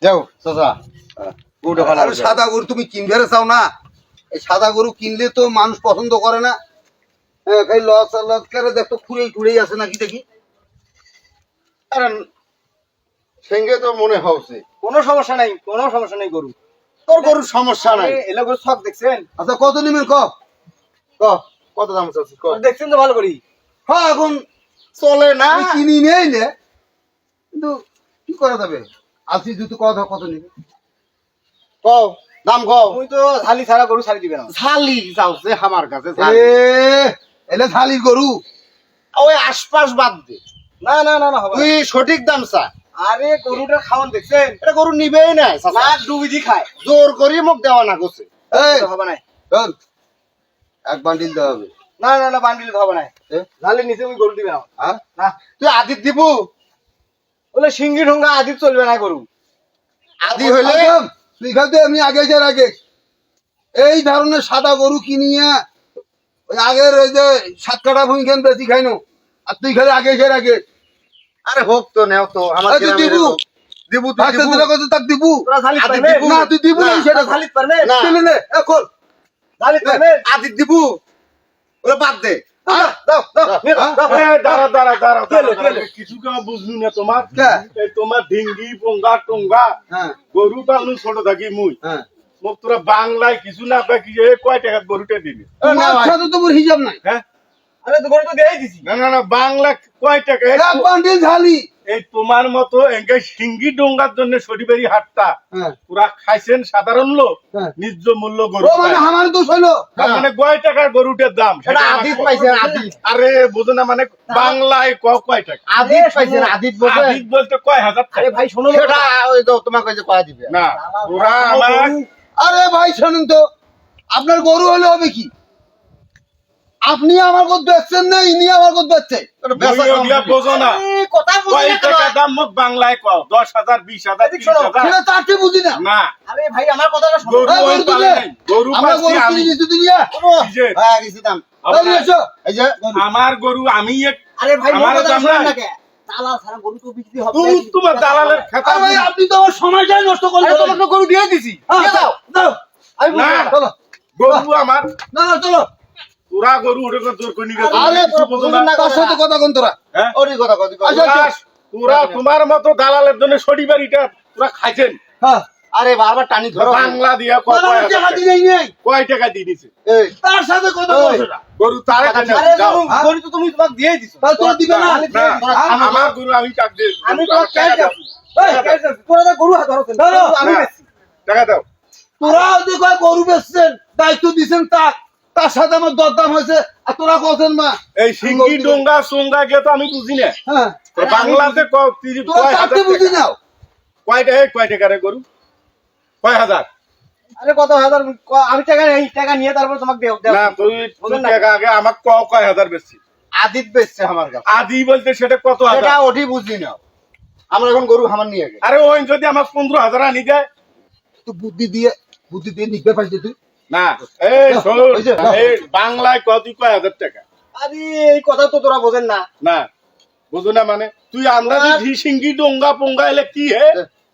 যাও চাচা গরুটা ভালো আরে সাদা গরু তুমি কিনবে চাও না? এই সাদা গরু কিনলে তো মানুষ পছন্দ করে না। হ্যাঁ, খালি লস লস করে দেখো খুঁড়েই আছে নাকি দেখি। কারণ সেঙ্গে তো মনে হচ্ছে কোনো সমস্যা নাই, কোনো সমস্যা নাই গরু। তোর গরুর সমস্যা নাই। এলা গরু শখ দেখছেন? আচ্ছা কত নিবেন ক কত দাম চাচ্ছিস কত? দেখছেন তো ভালো করি। হ্যাঁ এখন চলে না আমি কিনি নেই নে, কিন্তু কি করা যাবে? আশি জুতো কথা কত নিবে? কও দাম কও। তুই তো ঝালি ছাড়া গরু ছাড়ি দিবে না। ছালি যাচ্ছে আমার কাছে এলে থালির গরু। ওই আশপাশ বাদ দে, না না না না হবে না। তুই সঠিক দাম চা। আরে গরুটা খাওয়ান দেখছেন? এটা গরু নিবেই না চাচা। লাখ ডুবি দি খায়। জোর করি মুখ দেওয়া না করছে। এই হবে না। শোন, এক বান্ডিল দেওয়া হবে। না না না বান্ডিল হবে না। ঝালি নিচে ওই গরু দিবে না। হ্যাঁ না তুই আদিত দিবু? বলে সিঙ্গি ঢোঙ্গা আদি চলবে না গরু। আদি হইলে তুই খাতে আমি আগে যার আগে এই ধরনের সাদা গরু কিনিয়া ওই আগের ওই যে 7 কাটা ভূমিখান বেশি খাইনো, আর তুই খালি আগে যার আগে আরে হোক তো নেও তো আমার তুই গ্রামের দিবু লোক। দিবু তুই থাকতে দিবু দিলে কত তাক দিবু? তোরা ঝালি আদি পারবে? দিবু। না তুই দিবু না না, সেটা ঝালি পারবে? না। নে নে এখন ঝালি পারবে? আদিত দিবু ওরে বাদ দে। দাও দাও কিছু কেমন বুঝলি না তোমার কে? এই তোমার ঢিঙ্গি পোঙ্গা টোঙ্গা হ্যাঁ গরু পালন ছোট থাকি মুই হ্যাঁ মোক তোরা বাংলায় কিছু না পাকি কয় টাকা গরুটা দিবি তোমার সাথে তো মোর হিসাব নাই। হ্যাঁ আরে তো গরু তো দেই দিছি। না না না বাংলা কয় টাকা এক বান্ডিল ঝালি। এই তোমার মতো এঙ্গে সিঙ্গি ডোঙ্গার জন্য শরীরেরই হাটটা হ্যাঁ পুরা খাইছেন সাধারণ লোক হ্যাঁ। নিজ মূল্য গরু ও মানে পায়। আমার দোষ হইলো। তার মানে কয় টাকার গরুটার দাম সেটা সেটা আদিত আমাকে- পাইছে আদিত। আরে বুঝো না মানে বাংলায় কয় টাকা আদিত পাইছে আদিত বলতে আদিত বলতে কয় হাজার টাকা আরে ভাই শোনো সেটা ওই তো তোমাকে কইছে কয়া দিবে। না পুরা আমার আরে ভাই শোনেন তো, আপনার গরু হলে হবে কি? আপনি আমার গরু বেচছেন না, ইনি আমার গরু বেচছে। তোর বেচা বই কম ওগুলা দিবি। বোঝো না কথা বুঝি কয় না টাকা তোমার। দাম মোক বাংলায় কও 10,000 20,000 এদিক শোনো, 30,000 সেটা তাকে বুঝি না। না আরে ভাই আমার কথাটা শোনো। গরু এই ওই গরু পালে দিলে। নাই গরু আমরা পাচ্ছি গরু আমি কিনে দিচ্ছি দুনিয়া। এই যে, হ্যাঁ গেছি দাম। হবে না। এসো। এই যে গরু। আমার গরু আমি আরে ভাই মোর আমার কথা দাম শোনেন নাই। না কে? তালা ছাড়া গরু তো বিক্রি হবে। তুমি তোমার দালালের খাতা আরে ভাই আপনি তো আমার সময়টাই নষ্ট করে আরে দিলেন। তোমাকে গরু দিয়ে দিছি। হ্যাঁ, দিয়ে দাও। দাও। আমি না। বুঝলাম। চলো। গরু আমার না না চলো। তোরা গরু ওটা জোর করে নিয়ে গেছে আরে কিছু বোঝো না তার সাথে কথা কোন তোরা? হ্যাঁ ওরই কথা কদি কদি। আচ্ছা, আচ্ছা। তোরা তোমার মতো দালালের জন্য শরীবাড়িটা তোরা খাইছেন হ্যাঁ। আরে বারবার টানি ধরো। বাংলা দিয়া না, না, কয় টাকা দিলেই নেই। টাকা দিয়ে দিছে এই তার সাথে কথা ওই। বলছো না। গরু তার আরে গরু তো তুমি তোমাকে দিয়ে দিছো। তাহলে তোরা দিবে না? না আমার গরু আমি কাট দিয়ে আমি তো ক্যাশ দিছি। এই, তোরা তো গরু ধরো। ধরো। আমি না। বেচছি। টাকা দাও তোরা ওদের কয় গরু বেচছেন, দায়িত্ব দিচ্ছেন তার সাথে আমার দরদাম হয়েছে, আর তোরা বলছেন মা। এই সিঙ্গি ডোঙ্গা সোঙ্গা গিয়ে তো আমি বুঝি না হ্যাঁ তো বাংলাতে তোরা চারটে বুঝি নাও। কয় টাকা রে গরু কয় হাজার আরে কত হাজার আমি টাকা নেই, টাকা নিয়ে তারপর তোমাকে দেও দেও। না তুই বলেন না। টাকা আগে আমার কয় হাজার বেশি আদিত বেচছে আমার কাছে। আদি বলতে সেটা কত এটা হাজার ওঠি বুঝলি না। আমরা এখন গরু আমার নিয়ে গেছি। আরে ওই যদি আমার 15,000 আনি দেয় তো বুদ্ধি দিয়ে নিতে পারছি তুই। না এই না, শোন ওই যে, না। এই বাংলায় কত কয় হাজার টাকা আরে এই কথা তো তোরা বোঝেন না। না বুঝো না মানে তুই আন্দাজি ঘি সিঙ্গি ডোঙ্গা পোঙ্গা এলে কি হে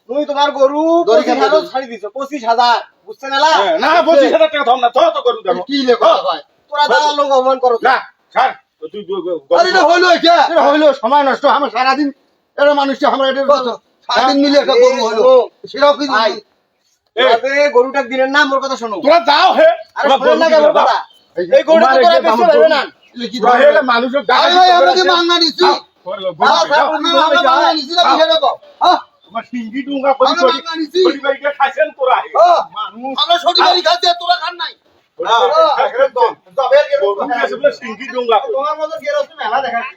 তুমি তোমার গরু দড়ি 25,000 কাটে। ছাড়ি দিছো। 25,000 বুঝছেন না? না 25,000 টাকা ধর না তো গরু দেবো কি লে কথা কয়? তোরা দালাল লোক অপমান করো। না ছাড় তো তুই আরে এটা হইলো এটা। এটা হইলো সময় নষ্ট। আমার সারাদিন এটা মানুষটা আমরা এটা কত? সারাদিন মিলে একটা গরু হইলো। সেটাও কি ভাই, তোরাতে গরুটা দিলেন না, মোর কথা শোনো। তোরা যাও হে আরে তোরা শোনেন না গরু কেমন কিনে দাও। কথা? এই গরুটা তো তোরা বেচতে পারবে না। এগুলো কি তোরা হেলে মানুষের আরে ভাই আমরা কি মাংনা নিছি? আমরা মাংনা নিছি না কি সেটা কও? হ্যাঁ? তোমার সিঙ্গি ডুঙ্গা আমরা মাংনা নিছি। পরিবারকে খাইছেন তোরা হ্যাঁ। মানুষ আমরা সঠিক বাড়ি খাচ্ছি আর তোরা খান নাই। গরু খাইছেন তো। গরু খাইছে বলে সিঙ্গি ডুঙ্গা তোমার মতো গেরস্ত মেলা দেখাচ্ছি।